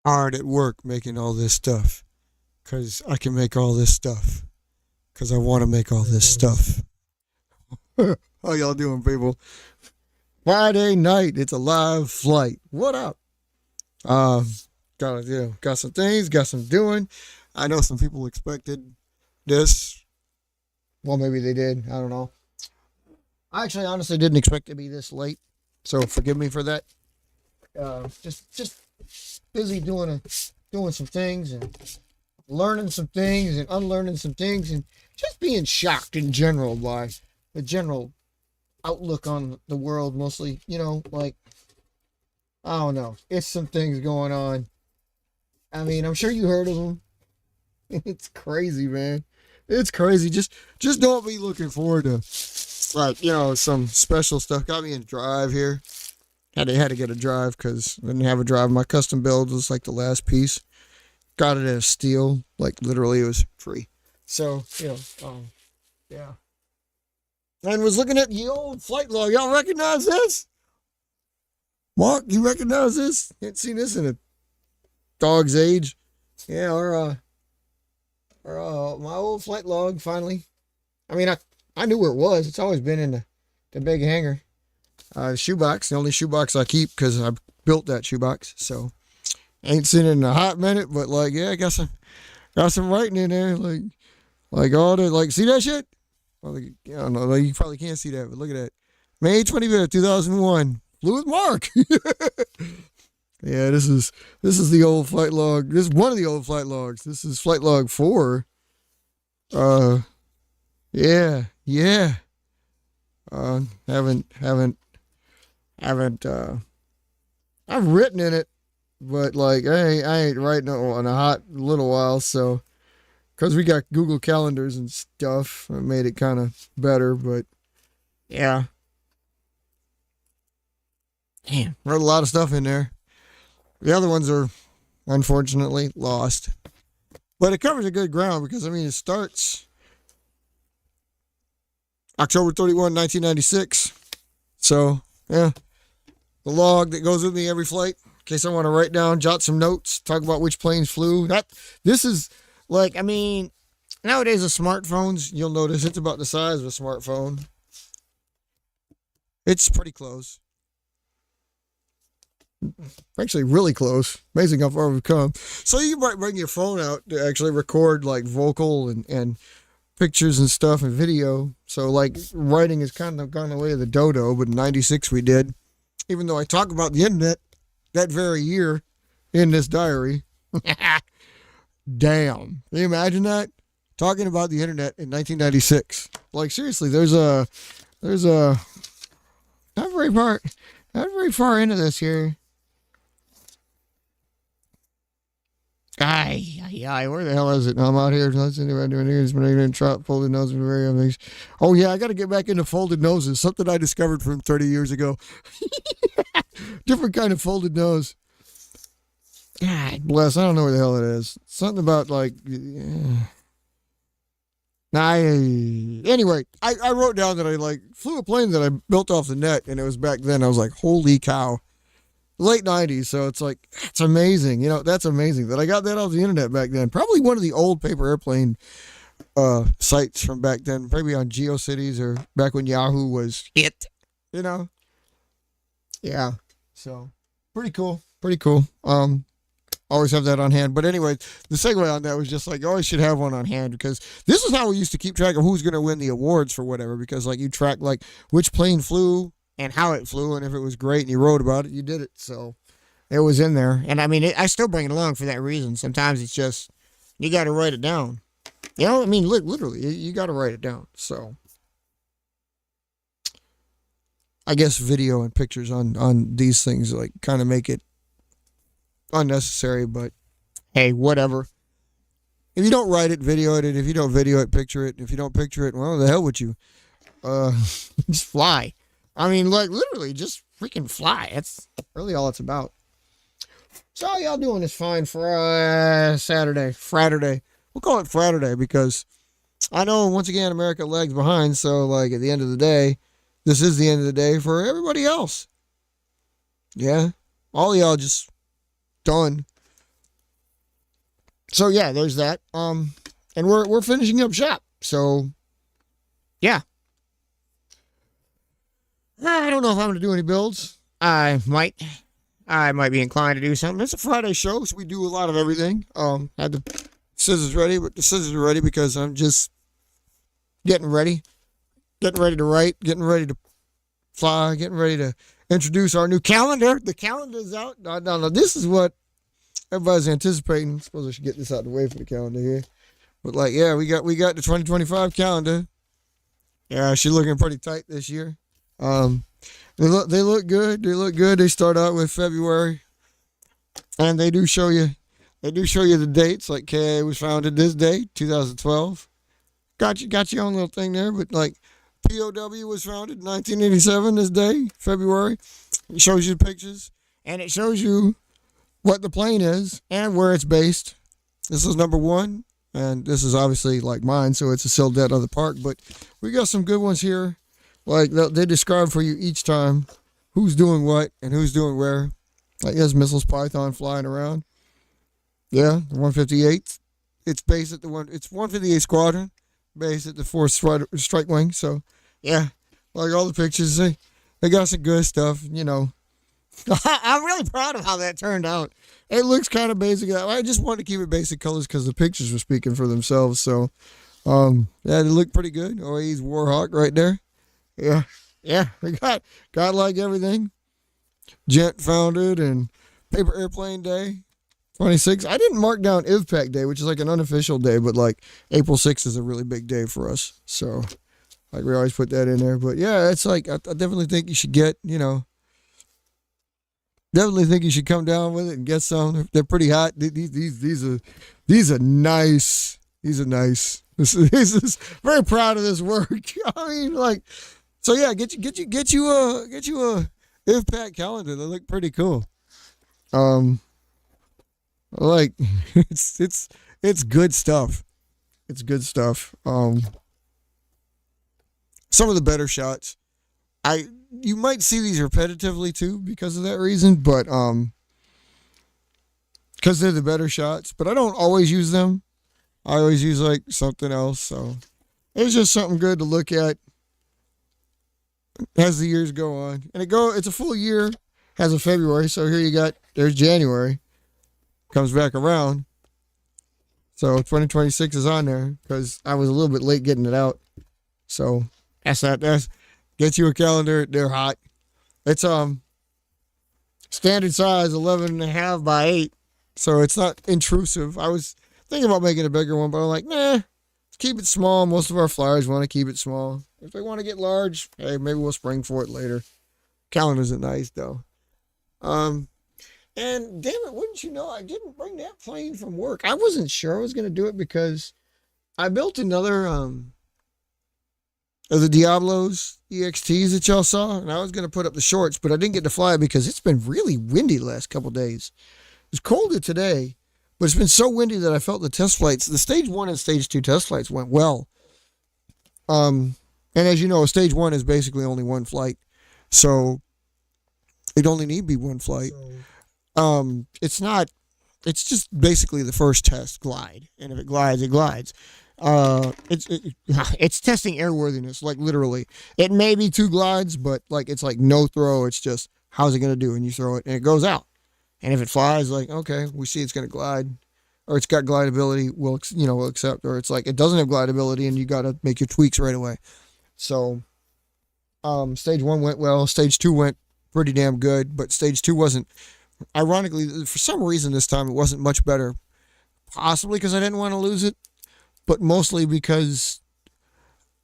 hard at work making all this stuff. Because I can make all this stuff. Because I want to make all this stuff. How y'all doing, people? Friday night. It's a live flight. What up? Um, got some things, got some doing. I know some people expected this. Well, maybe they did. I don't know. I actually honestly didn't expect to be this late. So forgive me for that. Just busy doing some things and learning some things and unlearning some things and just being shocked in general by the general outlook on the world. Mostly, like, I don't know. It's some things going on. I mean, I'm sure you heard of them. It's crazy, man. It's crazy. Just don't be looking forward to, like, some special stuff. Got me in drive here. Had to get a drive because I didn't have a drive. My custom build was like the last piece. Got it at a steal. Like, literally, it was free. So, yeah. And was looking at the old flight log. Y'all recognize this? Mark, you recognize this? Ain't seen this in a dog's age. Yeah, my old flight log finally. I mean, I knew where it was. It's always been in the big hangar. Shoebox, the only shoebox I keep because I built that shoebox. So ain't seen it in a hot minute, but like, yeah, I got some writing in there, like all the, like, see that shit? Well, I don't know, like, you probably can't see that, but look at that. May 25th, 2001. Flew with Mark. Yeah, this is the old flight log. This is one of the old flight logs. This is flight log 4. Yeah. Haven't I've written in it, but like I ain't writing in a hot little while, so because we got Google calendars and stuff, it made it kind of better, but yeah. Damn, wrote a lot of stuff in there. The other ones are unfortunately lost. But it covers a good ground because, I mean, it starts October 31, 1996. So, yeah. The log that goes with me every flight, in case I want to write down, jot some notes, talk about which planes flew. This is, like, I mean, nowadays with smartphones, you'll notice it's about the size of a smartphone. It's pretty close. Actually, really close. Amazing how far we've come. So you might bring your phone out to actually record like vocal and pictures and stuff and video. So like writing has kind of gone the way of the dodo, but in 96 we did. Even though I talk about the internet that very year in this diary. Damn. Can you imagine that? Talking about the internet in 1996. Like, seriously, there's a not very far into this here. Where the hell is it? I'm out here. Folded nose. Oh yeah, I got to get back into folded noses. Something I discovered from 30 years ago. Different kind of folded nose. God bless. I don't know where the hell it is. Something about like. Anyway, I wrote down that I like flew a plane that I built off the net, and it was back then. I was like, holy cow. Late 90s, so it's like, it's amazing. That's amazing that I got that off the internet back then. Probably one of the old paper airplane sites from back then, maybe on GeoCities or back when Yahoo was hit, Yeah, so pretty cool. Always have that on hand. But anyway, the segue on that was just like, you always should have one on hand because this is how we used to keep track of who's going to win the awards for whatever, because like you track like which plane flew and how it flew, and if it was great and you wrote about it, you did it. So it was in there. And I mean, I still bring it along for that reason. Sometimes it's just, you got to write it down. I mean, literally, you got to write it down. So I guess video and pictures on these things like kind of make it unnecessary, but hey, whatever. If you don't write it, video it. If you don't video it, picture it. If you don't picture it, well, the hell with you. Just fly. I mean, like, literally, just freaking fly. That's really all it's about. So how y'all doing this fine for Saturday? Fraturday. We'll call it Fraturday because I know, once again, America lags behind. So, like, at the end of the day, this is the end of the day for everybody else. Yeah. All y'all just done. So yeah, there's that. And we're finishing up shop. So yeah. I don't know if I'm gonna do any builds. I might be inclined to do something. It's a Friday show, so we do a lot of everything. Had the scissors ready, but the scissors are ready because I'm just getting ready to write, getting ready to fly, getting ready to introduce our new calendar. The calendar's out. No. This is what everybody's anticipating. I suppose I should get this out of the way for the calendar here. But like, yeah, we got the 2025 calendar. Yeah, she's looking pretty tight this year. They look good. They look good. They start out with February, and they do show you the dates. Like KA was founded this day, 2012. Got your own little thing there, but like POW was founded in 1987 this day, February. It shows you the pictures, and it shows you what the plane is and where it's based. This is number one, and this is obviously like mine, so it's a Sildet of the park. But we got some good ones here. Like they describe for you each time who's doing what and who's doing where. Like there's missiles Python flying around. Yeah, the 158th. It's based at it's 158 Squadron, based at the 4th Strike Wing. So yeah, like all the pictures, they got some good stuff, you know. I'm really proud of how that turned out. It looks kind of basic. I just wanted to keep it basic colors because the pictures were speaking for themselves. So yeah, they look pretty good. OAE's Warhawk right there. Yeah, we got like everything. Gent founded and Paper Airplane Day, 26. I didn't mark down IVPAC Day, which is like an unofficial day, but like April 6th is a really big day for us. So like we always put that in there. But yeah, it's like I definitely think you should get, you know, definitely think you should come down with it and get some. They're pretty hot. These are nice. These are nice. This is very proud of this work. I mean, like. So yeah, get you a IVPAC calendar. They look pretty cool. Like it's good stuff. It's good stuff. Some of the better shots. You might see these repetitively too because of that reason, but because they're the better shots. But I don't always use them. I always use like something else. So it's just something good to look at as the years go on. And it's a full year, has a February, so here there's January. Comes back around. So 2026 is on there, because I was a little bit late getting it out. So that's get you a calendar, they're hot. It's standard size 11.5 by 8, so it's not intrusive. I was thinking about making a bigger one, but I'm like, nah, let's keep it small. Most of our flyers want to keep it small. If they want to get large, hey, maybe we'll spring for it later. Calendars are nice, though. And damn it, wouldn't you know, I didn't bring that plane from work. I wasn't sure I was going to do it because I built another of the Diablos EXTs that y'all saw, and I was going to put up the shorts, but I didn't get to fly because it's been really windy the last couple days. It's colder today, but it's been so windy that I felt the test flights, the stage 1 and stage 2 test flights went well. And as you know, stage 1 is basically only one flight. So it only need be one flight. It's just basically the first test glide. And if it glides, it glides. It's testing airworthiness, like literally. It may be 2 glides, but like it's like no throw. It's just, how's it going to do? And you throw it and it goes out. And if it flies, like, okay, we see it's going to glide. Or it's got glideability, we'll accept. Or it's like, it doesn't have glideability and you got to make your tweaks right away. So, stage 1 went well. Stage 2 went pretty damn good, but stage 2 wasn't. Ironically, for some reason this time it wasn't much better. Possibly because I didn't want to lose it, but mostly because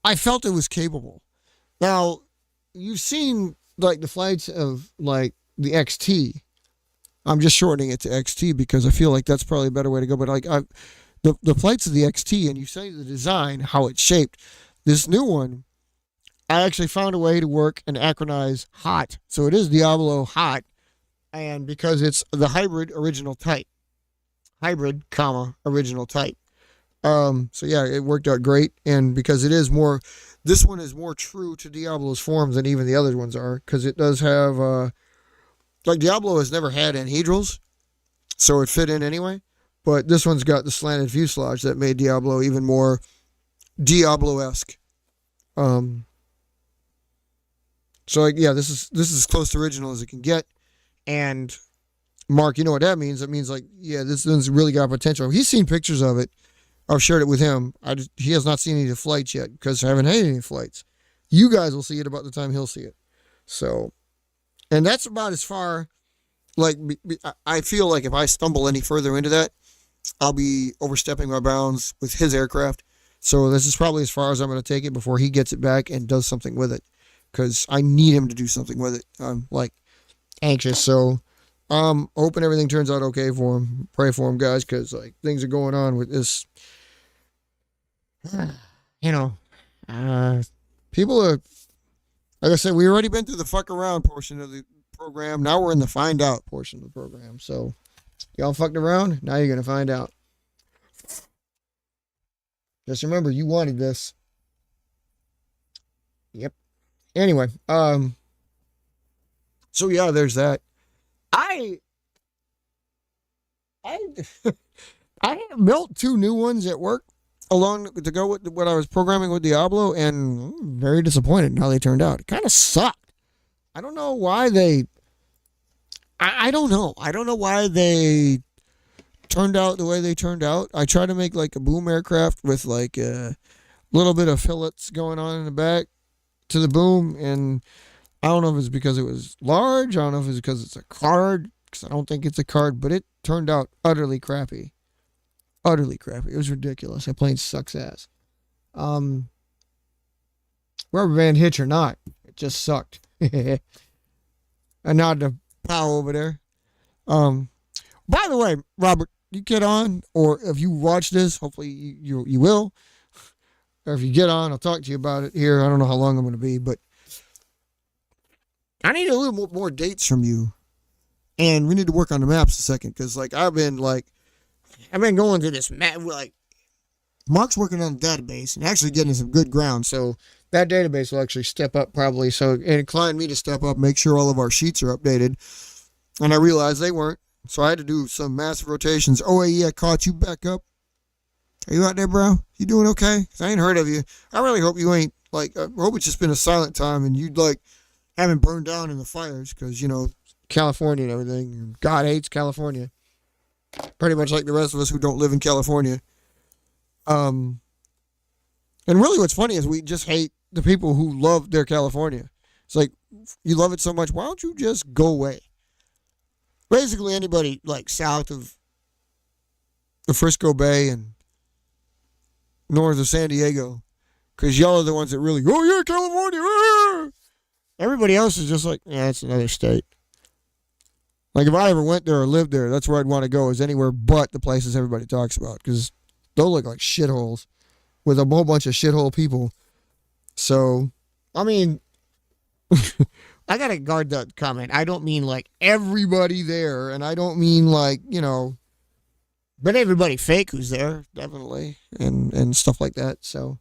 I felt it was capable. Now, you've seen like the flights of like the XT. I'm just shortening it to XT because I feel like that's probably a better way to go. But like the flights of the XT, and you say the design, how it's shaped. This new one, I actually found a way to work and acronize hot. So it is Diablo hot. And because it's the hybrid original type. Hybrid, original type. So yeah, it worked out great. And because it is more, this one is more true to Diablo's forms than even the other ones are. Because it does have, like Diablo has never had anhedrals. So it fit in anyway. but this one's got the slanted fuselage that made Diablo even more Diablo-esque. So like, yeah, this is as close to original as it can get. And Mark, you know what that means? That means like, yeah, this one's really got potential. He's seen pictures of it. I've shared it with him. He has not seen any of the flights yet because I haven't had any flights. You guys will see it about the time he'll see it. So, and that's about as far. Like, I feel like if I stumble any further into that, I'll be overstepping my bounds with his aircraft. So this is probably as far as I'm going to take it before he gets it back and does something with it. Because I need him to do something with it. I'm like anxious. So hoping everything turns out okay for him. Pray for him, guys, because like things are going on with this. You know, people are, like I said, we already been through the fuck around portion of the program. Now we're in the find out portion of the program. So y'all fucked around. Now you're going to find out. Just remember, you wanted this. Yep. Anyway, so yeah, there's that. I I built 2 new ones at work along to go with what I was programming with Diablo, and I'm very disappointed in how they turned out. It kind of sucked. I don't know why they. I don't know. I don't know why they turned out the way they turned out. I tried to make like a boom aircraft with like a little bit of fillets going on in the back to the boom, and I don't know if it's because it was large. I don't know if it's because it's a card, because I don't think it's a card, but it turned out utterly crappy. Utterly crappy. It was ridiculous. That plane sucks ass. Rubber band hitch or not, it just sucked. I nod to Powell over there. By the way, Robert, you get on, or if you watch this, hopefully you will. Or if you get on, I'll talk to you about it here. I don't know how long I'm going to be, but I need a little more dates from you. And we need to work on the maps a second, because like I've been going to this map. Like Mark's working on the database and actually getting some good ground, so that database will actually step up probably. So it inclined me to step up, make sure all of our sheets are updated, and I realized they weren't, so I had to do some massive rotations. OAE, I caught you back up. Are you out there, bro? You doing okay? 'Cause I ain't heard of you. I really hope you ain't, like, I hope it's just been a silent time and you, like, haven't burned down in the fires, because, you know, California and everything. God hates California. Pretty much like the rest of us who don't live in California. And really what's funny is we just hate the people who love their California. It's like, you love it so much, why don't you just go away? Basically anybody, like, south of the Frisco Bay and north of San Diego, because y'all are the ones that really, oh yeah, California. Ah! Everybody else is just like, yeah, it's another state. Like if I ever went there or lived there, that's where I'd want to go, is anywhere but the places everybody talks about, because they'll look like shitholes with a whole bunch of shithole people. So, I mean, I gotta guard that comment. I don't mean like everybody there, and I don't mean like, you know, but everybody fake who's there, definitely, and stuff like that. So,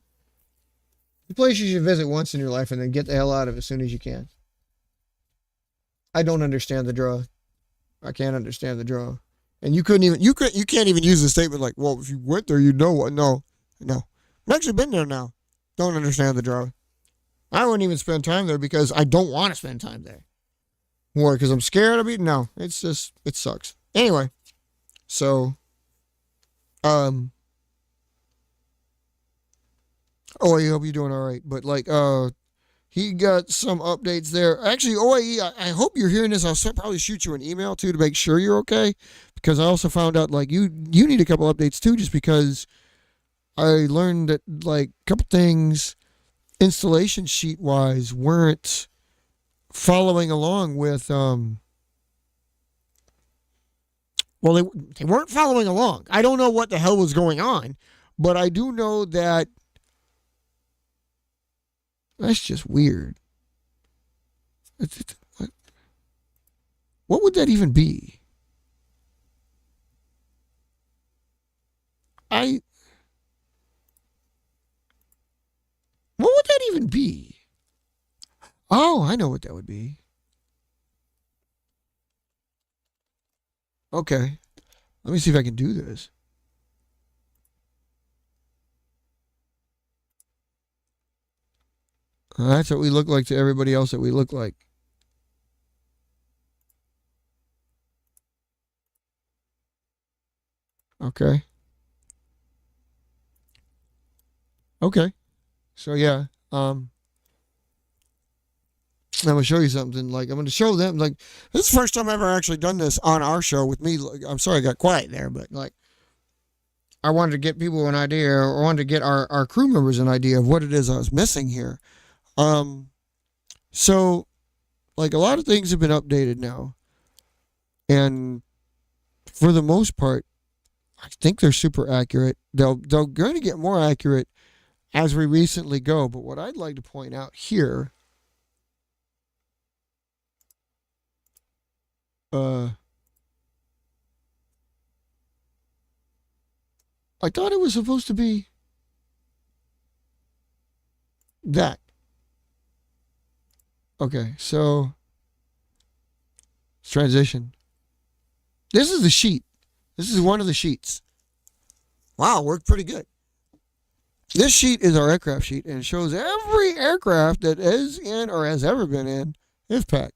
the place you should visit once in your life and then get the hell out of as soon as you can. I don't understand the draw. I can't understand the draw. And you can't even use a statement like, well, if you went there, you know what? No. I've actually been there now. Don't understand the draw. I wouldn't even spend time there because I don't want to spend time there. Why? Because I'm scared of it? No. It's just, it sucks. Anyway. So, oh, I hope you're doing all right. But like, he got some updates there. Actually, OAE, I hope you're hearing this. I'll probably shoot you an email too to make sure you're okay, because I also found out like you need a couple updates too, just because I learned that like a couple things installation sheet wise weren't following along with well, they weren't following along. I don't know what the hell was going on, but I do know that that's just weird. What would that even be? What would that even be? Oh, I know what that would be. Okay. Let me see if I can do this. That's what we look like to everybody else that we look like. Okay. Okay. So yeah, I'm gonna show you something. Like I'm gonna show them. Like this is the first time I've ever actually done this on our show with me. Like, I'm sorry I got quiet there, but like I wanted to get people an idea, or wanted to get our crew members an idea of what it is I was missing here. So like a lot of things have been updated now, and for the most part, I think they're super accurate. They're going to get more accurate as we recently go. But what I'd like to point out here, I thought it was supposed to be that. Okay, so let's transition. This is the sheet. This is one of the sheets. Wow, worked pretty good. This sheet is our aircraft sheet, and it shows every aircraft that is in or has ever been in IVPAC.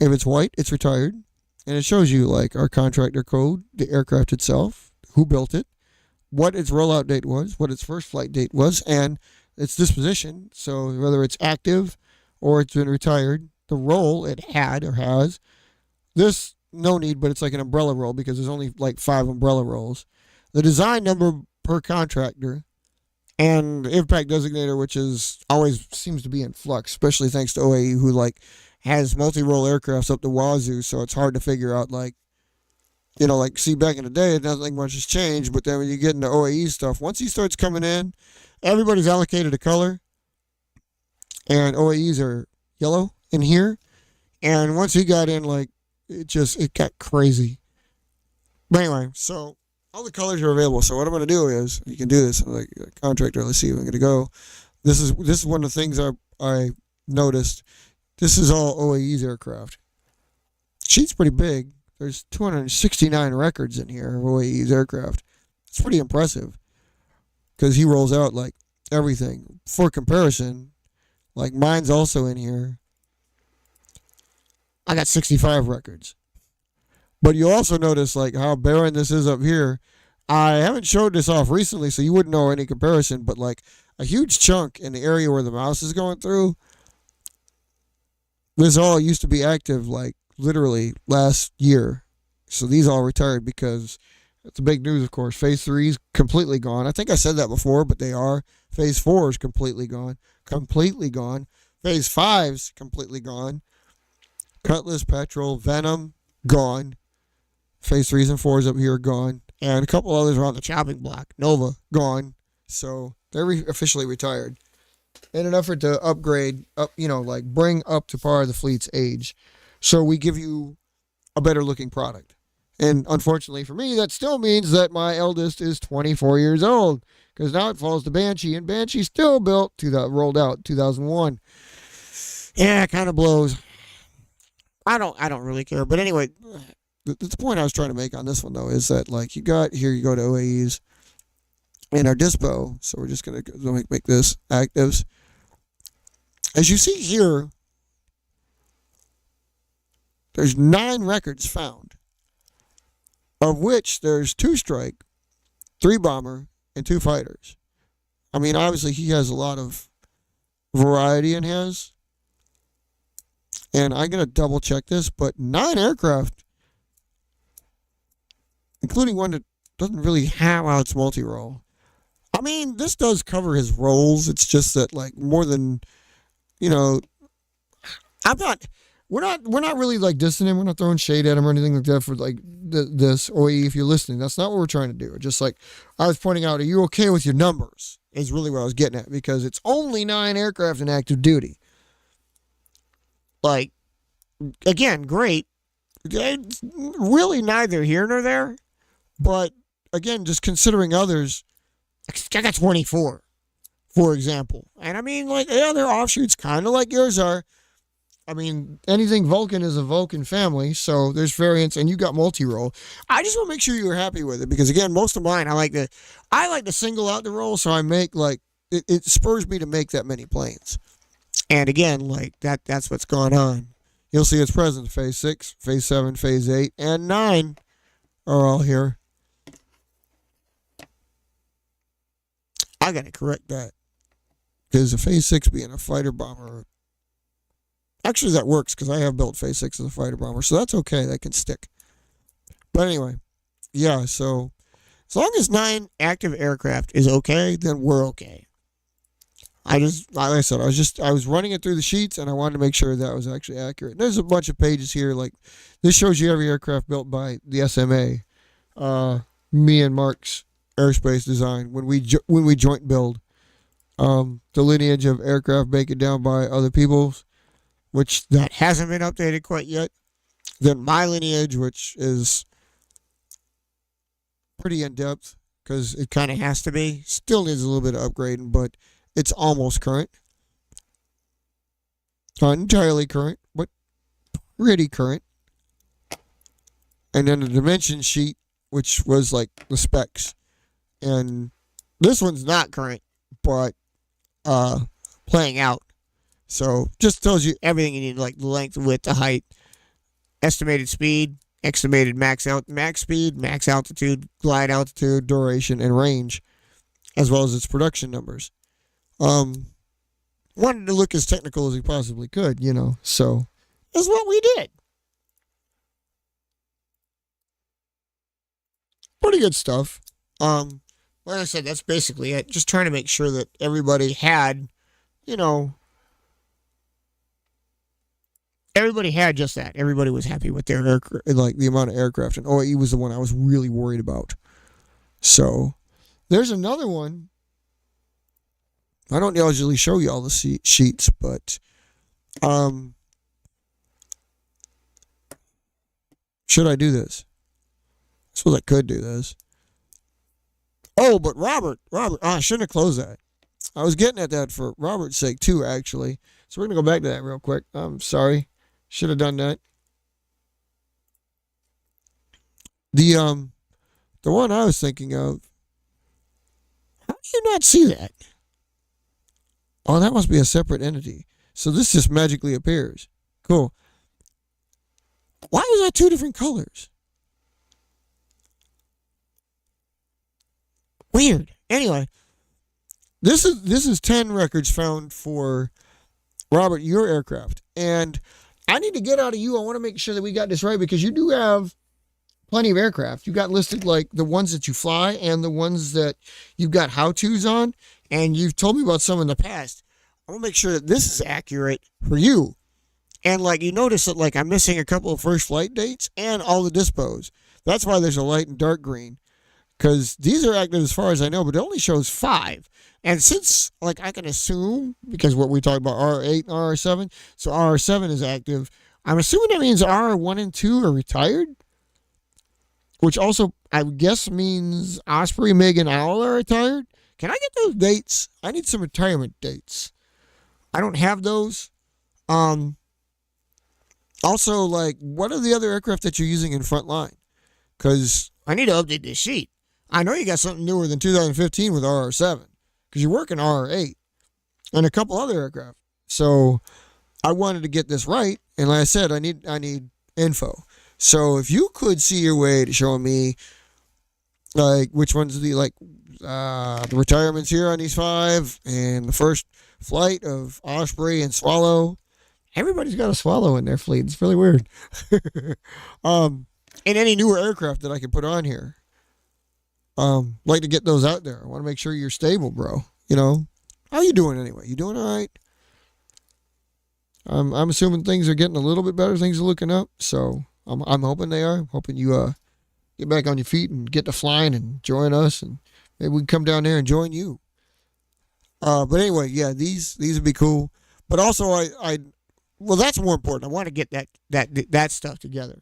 If it's white, it's retired, and it shows you like our contractor code, the aircraft itself, who built it, what its rollout date was, what its first flight date was, and its disposition. So whether it's active or it's been retired, the role it had or has. This, no need, but it's like an umbrella roll because there's only like 5 umbrella rolls. The design number per contractor, and IVPAC designator, which is always seems to be in flux, especially thanks to OAE, who like has multi-role aircrafts up the wazoo, so it's hard to figure out like, you know, like see back in the day, nothing much has changed, but then when you get into OAE stuff, once he starts coming in, everybody's allocated a color, and OAEs are yellow in here, and once he got in, like, it got crazy. But anyway, so all the colors are available. So what I'm going to do is, you can do this, I'm like a contractor, let's see if I'm going to go. This is one of the things I noticed. This is all OAE's aircraft. Sheet's pretty big. There's 269 records in here of OAE's aircraft. It's pretty impressive because he rolls out like everything. For comparison, like mine's also in here. I got 65 records. But you'll also notice like how barren this is up here. I haven't showed this off recently, so you wouldn't know any comparison, but like a huge chunk in the area where the mouse is going through, this all used to be active like literally last year. So these all retired because it's the big news, of course. Phase 3 is completely gone. I think I said that before, but they are. Phase 4 is completely gone. Completely gone. Phase 5's completely gone. Cutlass, Petrol, Venom, gone. Phase 3s and 4s up here, gone. And a couple others are on the chopping block. Nova, gone. So they're officially retired. In an effort to upgrade, like bring up to par the fleet's age. So we give you a better looking product. And unfortunately for me, that still means that my eldest is 24 years old. Because now it falls to Banshee, and Banshee still rolled out 2001. Yeah, it kind of blows. I don't really care. But anyway, the point I was trying to make on this one, though, is that, like, you go to OAEs and our dispo. So we're just going to make this actives. As you see here, there's 9 records found, of which there's 2 strike, 3 bomber, and 2 fighters. I mean, obviously, he has a lot of variety in his. And I'm going to double check this, but 9 aircraft, including one that doesn't really have how it's multi-role. I mean, this does cover his roles. It's just that, like, more than, we're not really like dissing him. We're not throwing shade at him or anything like that for like this OAE. If you're listening, that's not what we're trying to do. Just like I was pointing out, are you okay with your numbers? Is really what I was getting at, because it's only 9 aircraft in active duty. Like, again, great. It's really neither here nor there. But again, just considering others, I got 24, for example. And I mean, like, yeah, they're offshoots, kind of like yours are. I mean, anything Vulcan is a Vulcan family, so there's variants, and you got multi-roll. I just want to make sure you're happy with it because again, most of mine I like to single out the roll, so I make like it spurs me to make that many planes. And again, like that's what's going on. You'll see it's present. Phase 6, Phase 7, Phase 8, and 9 are all here. I gotta correct that because a Phase 6 being a fighter bomber. Actually, that works because I have built Phase 6 as a fighter bomber, so that's okay. That can stick. But anyway, yeah, so as long as 9 active aircraft is okay, then we're okay. Like I said, I was running it through the sheets, and I wanted to make sure that was actually accurate. There's a bunch of pages here, like this shows you every aircraft built by the SMA, me and Mark's aerospace design when we joint build, the lineage of aircraft make it down by other people's, which that hasn't been updated quite yet. Then my lineage, which is pretty in depth because it kind of has to be, still needs a little bit of upgrading, but it's almost current. Not entirely current, but pretty current. And then the dimension sheet, which was like the specs. And this one's not current, but playing out. So just tells you everything you need, like the length, width, the height, estimated speed, estimated max speed, max altitude, glide altitude, duration, and range, as well as its production numbers. Wanted to look as technical as he possibly could, so that's what we did. Pretty good stuff. Like I said, that's basically it. Just trying to make sure that everybody had, everybody had just that. Everybody was happy with their like the amount of aircraft, and OAE was the one I was really worried about. So there's another one. I don't usually show you all the sheets, but should I do this? I suppose I could do this. Oh, but Robert, I shouldn't have closed that. I was getting at that for Robert's sake too, actually. So we're gonna go back to that real quick. I'm sorry, should have done that. The one I was thinking of. How do you not see that? Oh, that must be a separate entity. So this just magically appears. Cool. Why was that 2 different colors? Weird. Anyway, this is 10 records found for Robert, your aircraft. And I need to get out of you. I want to make sure that we got this right because you do have plenty of aircraft. You got listed like the ones that you fly and the ones that you've got how-tos on. And you've told me about some in the past. I want to make sure that this is accurate for you. And like you notice that like I'm missing a couple of first flight dates and all the dispos. That's why there's a light and dark green. Because these are active as far as I know, but it only shows 5. And since like I can assume, because what we talked about R8 and R7, so R7 is active. I'm assuming that means R1 and 2 are retired. Which also I guess means Osprey, Mig, and Owl are retired. Can I get those dates? I need some retirement dates. I don't have those. Also, like, what are the other aircraft that you're using in front line? Because I need to update this sheet. I know you got something newer than 2015 with RR7. Because you're working RR8. And a couple other aircraft. So, I wanted to get this right. And like I said, I need info. So, if you could see your way to showing me, like, which ones the retirements here on these 5 and the first flight of Osprey and Swallow. Everybody's got a Swallow in their fleet. It's really weird. And any newer aircraft that I can put on here. Like to get those out there. I want to make sure you're stable, bro. How you doing anyway? You doing all right? I'm assuming things are getting a little bit better. Things are looking up. So I'm hoping they are. I'm hoping you get back on your feet and get to flying and join us, and maybe we can come down there and join you. But anyway, yeah, these would be cool. But also, well, that's more important. I want to get that stuff together.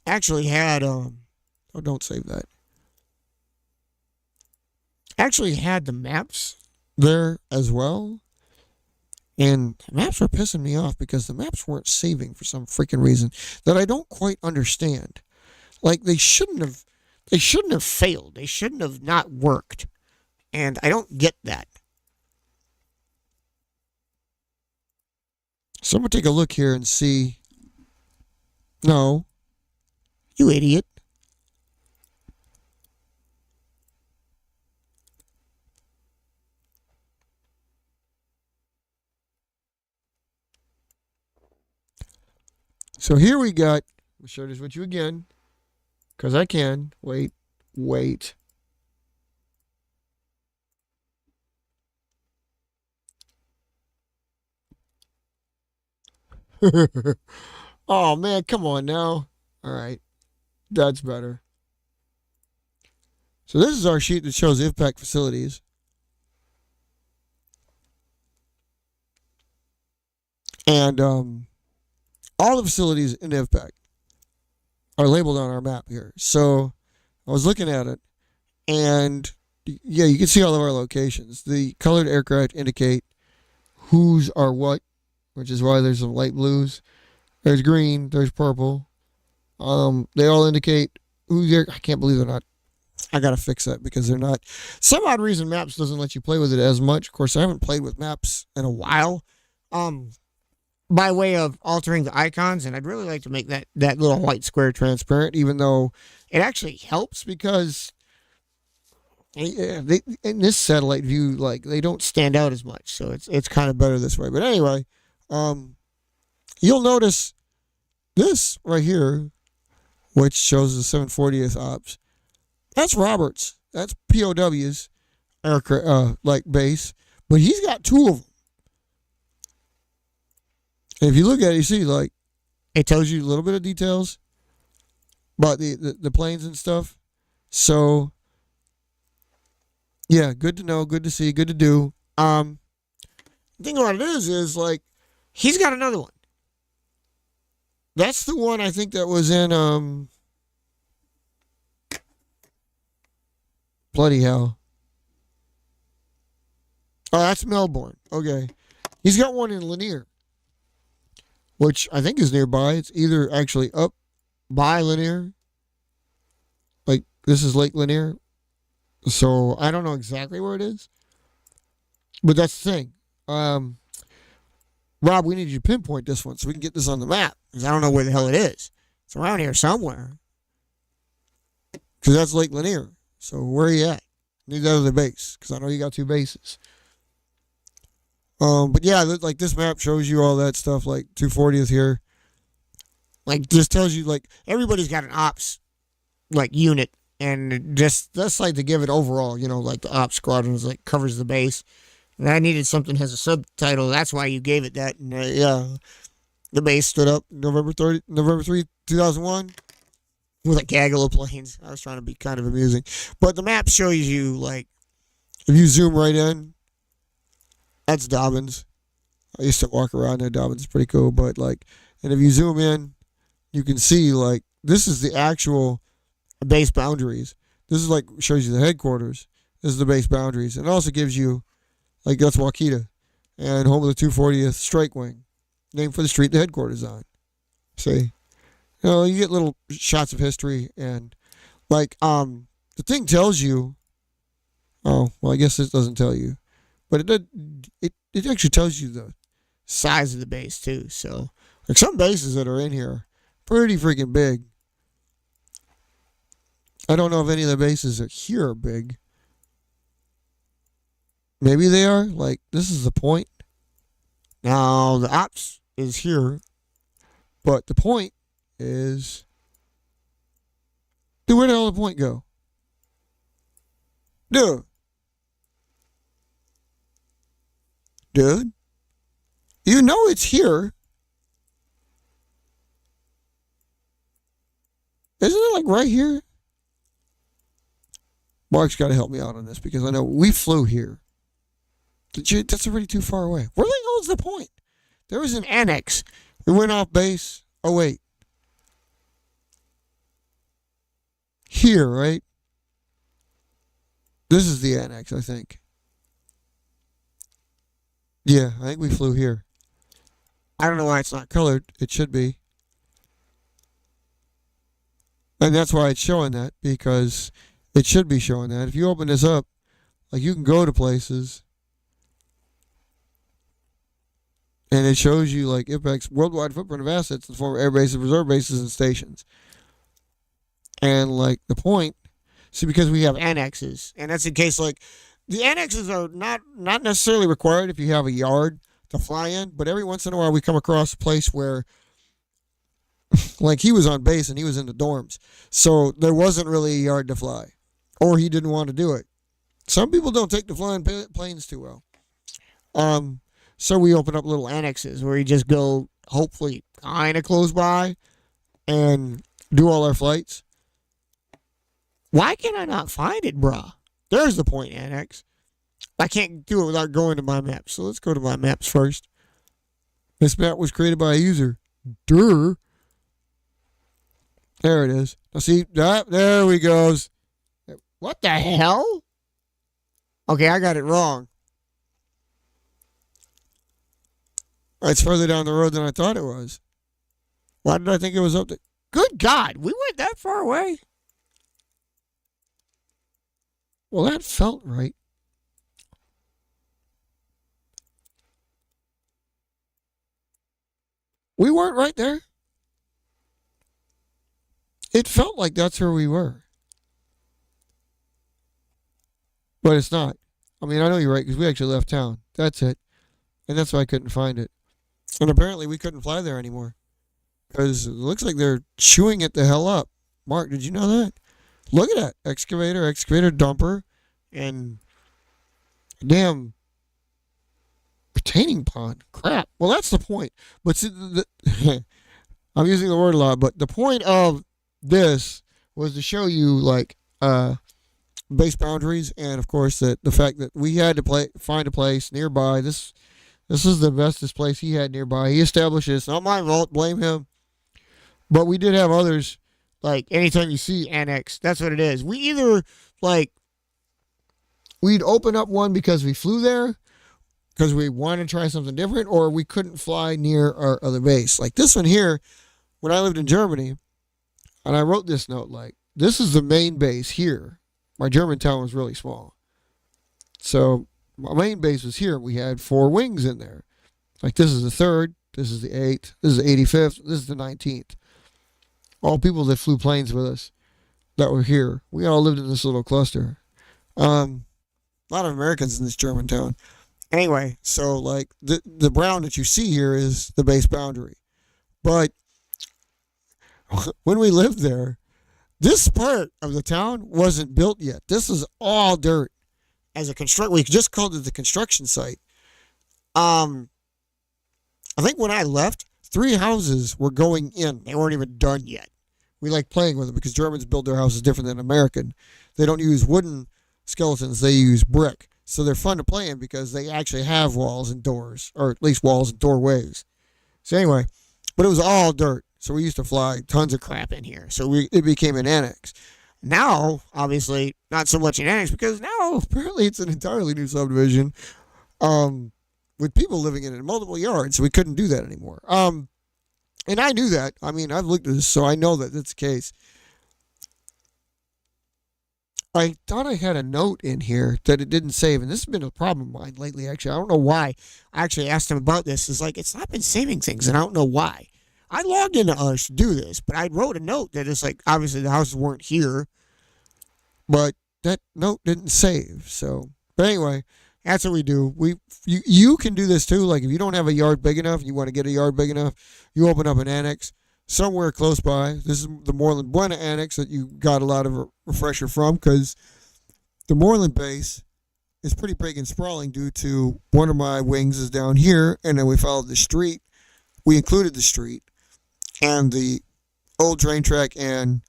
Actually had don't save that. Actually had the maps there as well. And maps were pissing me off because the maps weren't saving for some freaking reason that I don't quite understand. Like they shouldn't have failed. They shouldn't have not worked. And I don't get that. So I'm gonna take a look here and see. No. You idiot. So here we got. I'll share this with you again. Because I can. Wait. Oh, man. Come on now. All right. That's better. So this is our sheet that shows IVPAC facilities. And all the facilities in IVPAC are labeled on our map here. So I was looking at it, and yeah, you can see all of our locations. The colored aircraft indicate whose are what, which is why there's some light blues. There's green, there's purple. They all indicate who they're. I can't believe they're not. I gotta fix that because they're not. Some odd reason Maps doesn't let you play with it as much. Of course, I haven't played with Maps in a while. By way of altering the icons, and I'd really like to make that little white square transparent, even though it actually helps because they, in this satellite view, like they don't stand out as much, so it's kind of better this way. But anyway, you'll notice this right here, which shows the 740th ops. That's Roberts. That's POW's aircraft, like base, but he's got two of them. And if you look at it, you see, like, it tells you a little bit of details about the planes and stuff. So, yeah, good to know, good to see, good to do. The thing about it is like, he's got another one. That's the one I think that was in, bloody hell. Oh, that's Melbourne. Okay. He's got one in Lanier, which I think is nearby. It's either actually up by Lanier. Like, this is Lake Lanier. So, I don't know exactly where it is. But that's the thing. Rob, we need you to pinpoint this one so we can get this on the map. Because I don't know where the hell it is. It's around here somewhere. Because that's Lake Lanier. So, where are you at? Need that other base. Because I know you got two bases. But yeah, like this map shows you all that stuff, like 240th here. Like, just tells you, like, everybody's got an ops, like, unit. And just like to give it overall, you know, like the ops squadron is like covers the base. And I needed something that has a subtitle. That's why you gave it that. And yeah, the base stood up November 3, 2001 with a gaggle of planes. I was trying to be kind of amusing. But the map shows you, like, if you zoom right in, that's Dobbins. I used to walk around there. Dobbins is pretty cool. But, like, and if you zoom in, you can see, like, this is the actual base boundaries. This is, like, shows you the headquarters. This is the base boundaries. And it also gives you, like, that's Waukita and home of the 240th Strike Wing, named for the street the headquarters on. See? You know, you get little shots of history, and, like, the thing tells you, oh, well, I guess this doesn't tell you, but it actually tells you the size of the base, too. So, like, some bases that are in here, pretty freaking big. I don't know if any of the bases that here are big. Maybe they are. Like, this is the point. Now, the ops is here, but the point is, dude, where the hell did the point go? Dude, you know it's here. Isn't it, like, right here? Mark's got to help me out on this because I know we flew here. That's already too far away. Where the hell is the point? There was an annex. We went off base. Oh, wait. Here, right? This is the annex, I think. Yeah, I think we flew here. I don't know why it's not colored. It should be. And that's why it's showing that, because it should be showing that. If you open this up, like you can go to places and it shows you like IVPAC's worldwide footprint of assets in the form of air bases, reserve bases, and stations. And like the point, see, because we have annexes, and that's in case like the annexes are not necessarily required if you have a yard to fly in, but every once in a while we come across a place where like he was on base and he was in the dorms, so there wasn't really a yard to fly, or he didn't want to do it. Some people don't take to flying planes too well. So we open up little annexes where you just go, hopefully kind of close by, and do all our flights. Why can I not find it, bruh? There's the point annex. I can't do it without going to my maps. So let's go to my maps first. This map was created by a user. Durr. There it is. Now see, there we goes. What the hell? Okay, I got it wrong. It's further down the road than I thought it was. Why did I think it was up there? Good God, we went that far away? Well, that felt right. We weren't right there. It felt like that's where we were. But it's not. I mean, I know you're right because we actually left town. That's it. And that's why I couldn't find it. And apparently we couldn't fly there anymore. Because it looks like they're chewing it the hell up. Mark, did you know that? Look at that. Excavator, dumper, and damn retaining pond. Crap. Well, that's the point. But see, I'm using the word a lot, but the point of this was to show you, like, base boundaries, and of course the fact that we had to find a place nearby. This is the bestest place he had nearby. He established this. Not my fault. Blame him. But we did have others. Like anytime you see annex, that's what it is. We either like we'd open up one because we flew there, because we wanted to try something different, or we couldn't fly near our other base. Like this one here, when I lived in Germany, and I wrote this note, like, this is the main base here. My German town was really small. So my main base was here. We had 4 wings in there. Like this is the 3rd, this is the 8th, this is the 85th, this is the 19th. All people that flew planes with us that were here. We all lived in this little cluster. A lot of Americans in this German town. Anyway, so like the brown that you see here is the base boundary. But when we lived there, this part of the town wasn't built yet. This is all dirt. We just called it the construction site. I think when I left, 3 houses were going in. They weren't even done yet. We like playing with them because Germans build their houses different than American. They don't use wooden skeletons. They use brick. So they're fun to play in because they actually have walls and doors, or at least walls and doorways. So anyway, but it was all dirt. So we used to fly tons of crap in here. So it became an annex. Now, obviously, not so much an annex because now apparently it's an entirely new subdivision with people living in it in multiple yards. So we couldn't do that anymore. And I knew that. I mean, I've looked at this, so I know that that's the case. I thought I had a note in here that it didn't save, and this has been a problem of mine lately, actually. I don't know why. I actually asked him about this. It's like, it's not been saving things, and I don't know why. I logged into us to do this, but I wrote a note that it's like, obviously the houses weren't here, but that note didn't save. So, but anyway, that's what we do. You can do this too. Like if you don't have a yard big enough, you want to get a yard big enough, you open up an annex somewhere close by. This is the Moreland Buena annex that you got a lot of a refresher from, because the Moreland base is pretty big and sprawling due to one of my wings is down here, and then we followed the street. We included the street and the old train track, and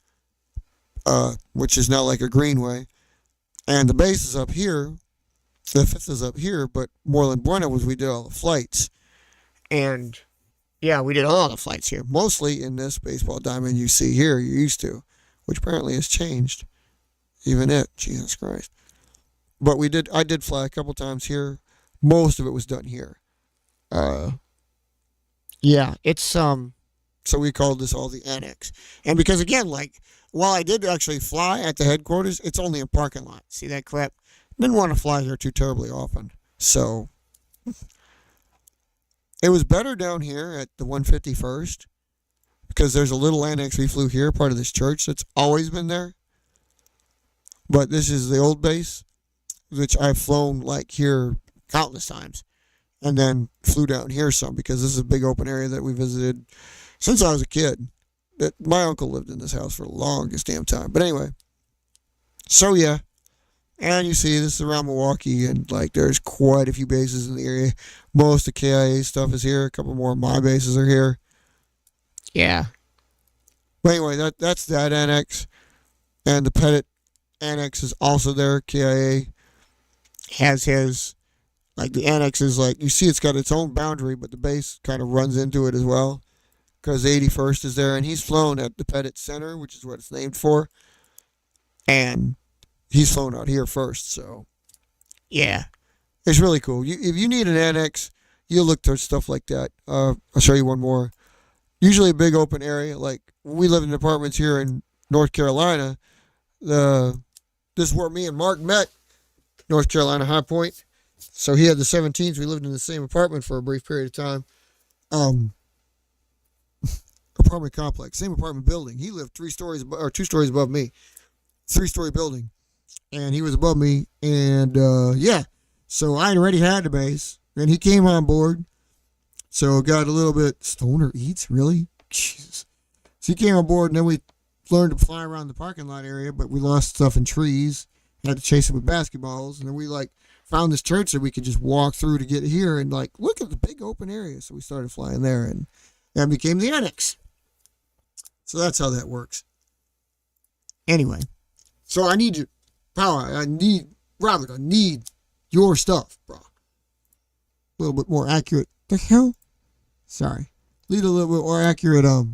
which is now like a greenway, and the base is up here. The 5th is up here, but Moreland Buena we did all the flights. And yeah, we did all the flights here. Mostly in this baseball diamond you see here, you're used to, which apparently has changed. Even it, Jesus Christ. But I did fly a couple times here. Most of it was done here. Uh, yeah, it's So we called this all the annex, and because again, like, while I did actually fly at the headquarters, it's only a parking lot. See that crap? Didn't want to fly here too terribly often, so it was better down here at the 151st because there's a little annex we flew here, part of this church that's always been there. But this is the old base, which I've flown like here countless times, and then flew down here some because this is a big open area that we visited since I was a kid. That my uncle lived in this house for the longest damn time. But anyway, so yeah, and you see this is around Milwaukee, and like there's quite a few bases in the area. Most of KIA stuff is here. A couple more of my bases are here. Yeah. But anyway, that's that annex, and the Pettit annex is also there. KIA has his, like, the annex is like, you see it's got its own boundary, but the base kind of runs into it as well because the 81st is there, and he's flown at the Pettit Center, which is what it's named for, and he's flown out here first. So yeah, it's really cool. If you need an annex, you'll look towards stuff like that. I'll show you one more. Usually a big open area, like we live in apartments here in North Carolina. This is where me and Mark met, North Carolina High Point. So he had the 17th. We lived in the same apartment for a brief period of time. Apartment complex, same apartment building. He lived 2 stories above me, 3-story building, and he was above me. And yeah, so I already had the base, and he came on board. So got a little bit stoner eats, really? Jesus. So he came on board, and then we learned to fly around the parking lot area, but we lost stuff in trees. Had to chase it with basketballs, and then we like found this church that we could just walk through to get here, and like look at the big open area. So we started flying there, and that became the annex. So that's how that works. Anyway, so I need you, Power. Robert. I need your stuff, bro. A little bit more accurate. The hell? Sorry. Lead a little bit more accurate. The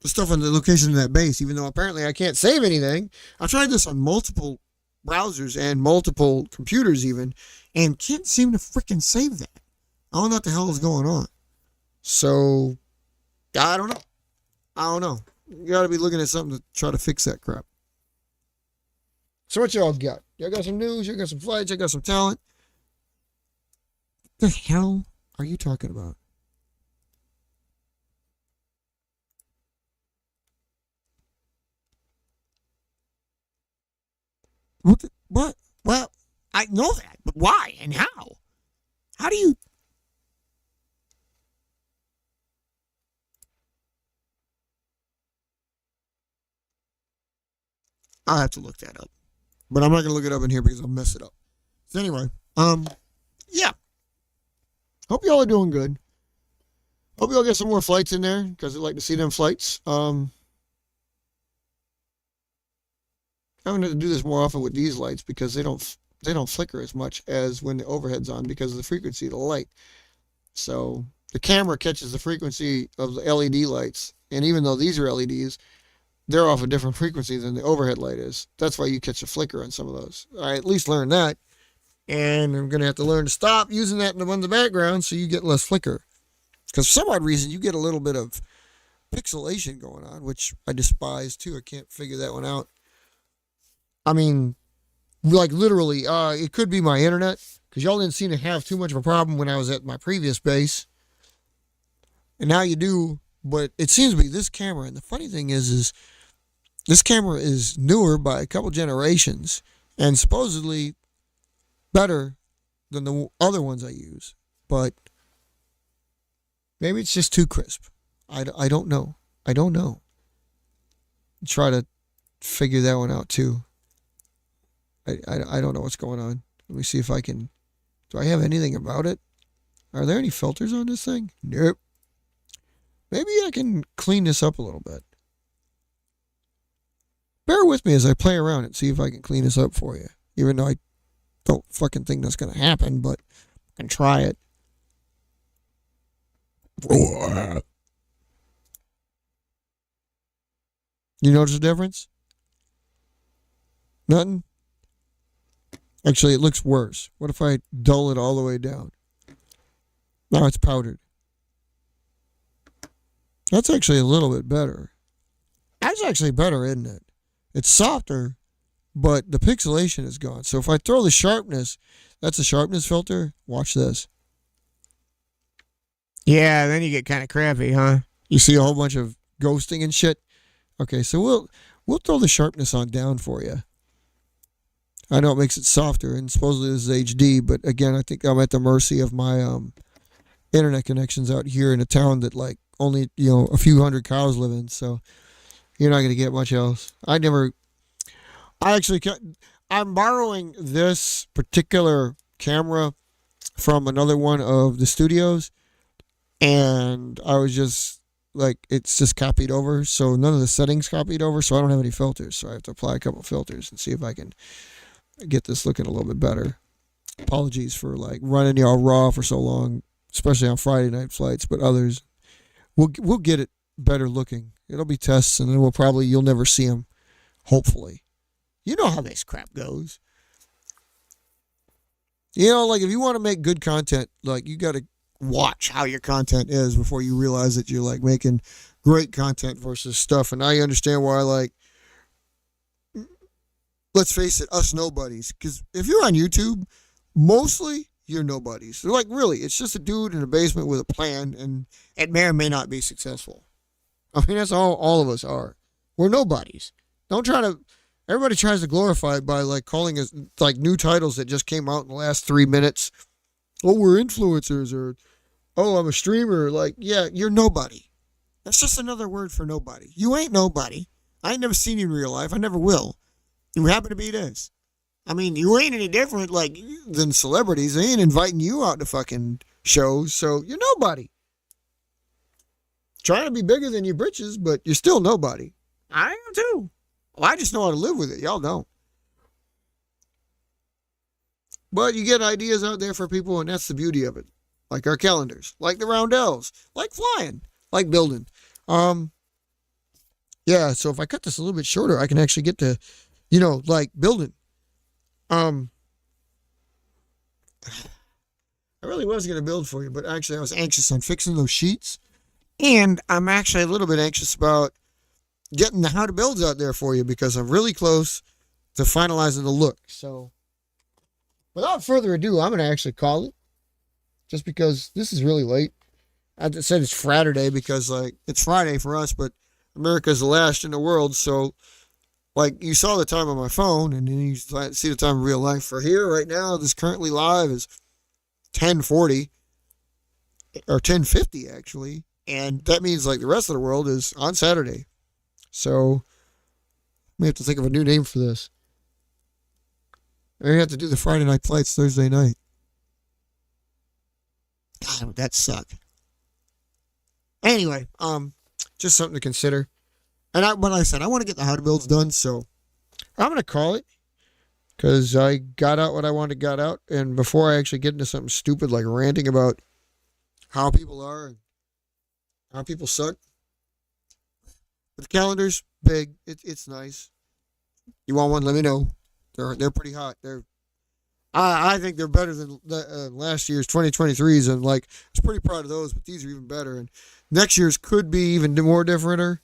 stuff on the location of that base, even though apparently I can't save anything. I've tried this on multiple browsers and multiple computers even, and can't seem to freaking save that. I don't know what the hell is going on. So, I don't know. You gotta be looking at something to try to fix that crap. So what y'all got? Y'all got some news, y'all got some flights, y'all got some talent. The hell are you talking about? What? Well, I know that, but why and how? How do you... I'll have to look that up. But I'm not going to look it up in here because I'll mess it up. So anyway, yeah. Hope y'all are doing good. Hope y'all get some more flights in there because I'd like to see them flights. I'm going to do this more often with these lights because they don't flicker as much as when the overhead's on because of the frequency of the light. So the camera catches the frequency of the LED lights, and even though these are LEDs, they're off a different frequency than the overhead light is. That's why you catch a flicker on some of those. I at least learned that. And I'm going to have to learn to stop using that in the one in the background so you get less flicker. Because for some odd reason, you get a little bit of pixelation going on, which I despise too. I can't figure that one out. I mean, like literally, it could be my internet. Because y'all didn't seem to have too much of a problem when I was at my previous base. And now you do. But it seems to be this camera. And the funny thing is this camera is newer by a couple generations and supposedly better than the other ones I use. But maybe it's just too crisp. I don't know. I don't know. Try to figure that one out too. I don't know what's going on. Let me see if I can. Do I have anything about it? Are there any filters on this thing? Nope. Maybe I can clean this up a little bit. Bear with me as I play around and see if I can clean this up for you. Even though I don't fucking think that's going to happen, but I can try it. You notice the difference? Nothing? Actually, it looks worse. What if I dull it all the way down? Now it's powdered. That's actually a little bit better. That's actually better, isn't it? It's softer, but the pixelation is gone. So if I throw the sharpness, that's a sharpness filter. Watch this. Yeah, then you get kind of crappy, huh? You see a whole bunch of ghosting and shit. Okay, so we'll throw the sharpness on down for you. I know it makes it softer, and supposedly this is HD, but again, I think I'm at the mercy of my internet connections out here in a town that like only a few hundred cows live in, so you're not going to get much else. I'm borrowing this particular camera from another one of the studios, and I was just like, it's just copied over, so none of the settings copied over, so I don't have any filters, so I have to apply a couple filters and see if I can get this looking a little bit better. Apologies for like running y'all raw for so long, especially on Friday night flights, but others, we'll get it better looking. It'll be tests, and then you'll never see them, hopefully. You know how this crap goes. Like if you want to make good content, like you got to watch how your content is before you realize that you're like making great content versus stuff. And now you understand why, like, let's face it, us nobodies. Because if you're on YouTube, mostly you're nobodies. They're like, really, it's just a dude in a basement with a plan, and it may or may not be successful. I mean, that's all of us are. We're nobodies. Everybody tries to glorify it by like calling us like new titles that just came out in the last 3 minutes. Oh, we're influencers, or oh, I'm a streamer. Like, yeah, you're nobody. That's just another word for nobody. You ain't nobody. I ain't never seen you in real life. I never will. You happen to be this. I mean, you ain't any different like than celebrities. They ain't inviting you out to fucking shows, so you're nobody. Trying to be bigger than your britches, but you're still nobody. I am too. Well, I just know how to live with it. Y'all don't. But you get ideas out there for people, and that's the beauty of it. Like our calendars, like the roundels, like flying, like building. Yeah, so if I cut this a little bit shorter, I can actually get to, like building. I really was going to build for you, but actually I was anxious on fixing those sheets. And I'm actually a little bit anxious about getting the how to builds out there for you because I'm really close to finalizing the look. So without further ado, I'm going to actually call it just because this is really late. I said it's Friday because like it's Friday for us, but America's the last in the world. So like you saw the time on my phone and then you see the time in real life. For here right now, this currently live is 10:40 or 10:50 actually. And that means like the rest of the world is on Saturday. So we have to think of a new name for this. We have to do the Friday night flights Thursday night. God, would that suck. Anyway, just something to consider. And like I said, I want to get the how to builds done, so I'm going to call it because I got out what I wanted to get out. And before I actually get into something stupid like ranting about how people are and how people suck. But the calendar's big. It's nice. You want one? Let me know. They're pretty hot. I think they're better than last year's 2023s, and like I was pretty proud of those. But these are even better, and next year's could be even more differenter.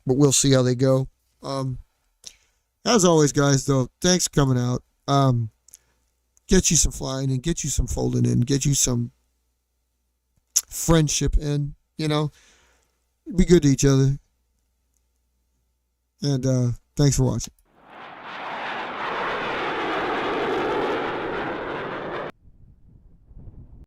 But we'll see how they go. As always, guys, though, thanks for coming out. Get you some flying and get you some folding in, get you some friendship in. Be good to each other. And thanks for watching.